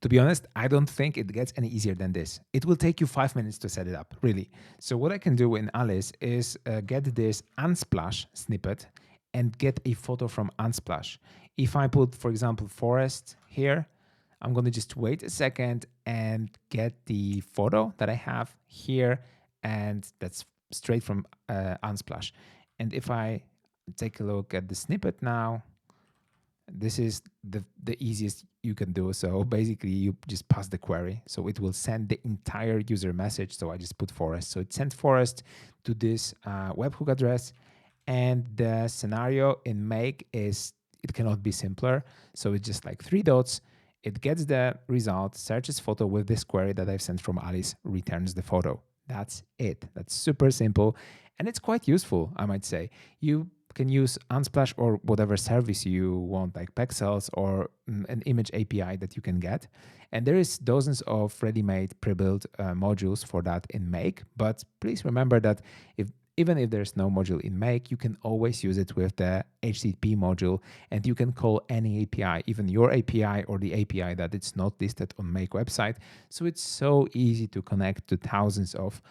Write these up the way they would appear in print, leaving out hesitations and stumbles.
To be honest, I don't think it gets any easier than this. It will take you 5 minutes to set it up, really. So what I can do in Alice is get this Unsplash snippet and get a photo from Unsplash. If I put, for example, forest here, I'm going to just wait a second and get the photo that I have here, and that's straight from Unsplash. And if I take a look at the snippet now, this is the easiest you can do. So basically you just pass the query, so it will send the entire user message. So I just put forest, so it sent forest to this webhook address. And the scenario in make is, it cannot be simpler. So it's just like 3 dots, it gets the result, searches photo with this query that I've sent from Alice, returns the photo. That's it. That's super simple, and it's quite useful, I might say. You can use Unsplash or whatever service you want, like Pexels or an image API that you can get. And there is dozens of ready-made pre-built modules for that in Make. But please remember that even if there's no module in Make, you can always use it with the HTTP module, and you can call any API, even your API or the API that it's not listed on Make website. So it's so easy to connect to thousands of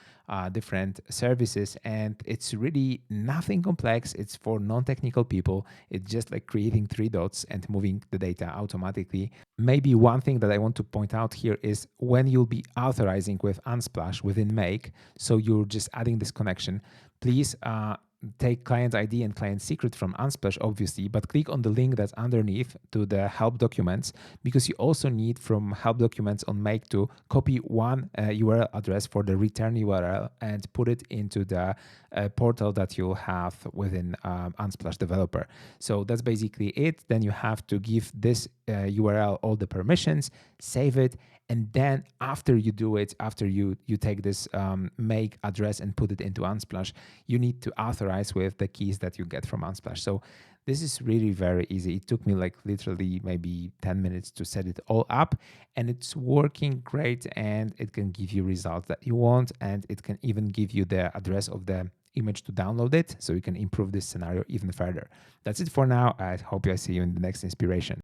different services, and it's really nothing complex. It's for non-technical people. It's just like creating 3 dots and moving the data automatically. Maybe one thing that I want to point out here is when you'll be authorizing with Unsplash within Make, so you're just adding this connection, please take client ID and client secret from Unsplash, obviously, but click on the link that's underneath to the help documents, because you also need from help documents on Make to copy one URL address for the return URL and put it into the portal that you'll have within Unsplash developer. So that's basically it. Then you have to give this URL all the permissions, save it, and then after you do it, after you take this Make address and put it into Unsplash, you need to authorize with the keys that you get from Unsplash. So this is really very easy. It took me like literally maybe 10 minutes to set it all up, and it's working great, and it can give you results that you want, and it can even give you the address of the image to download it, so you can improve this scenario even further. That's it for now. I hope I see you in the next inspiration.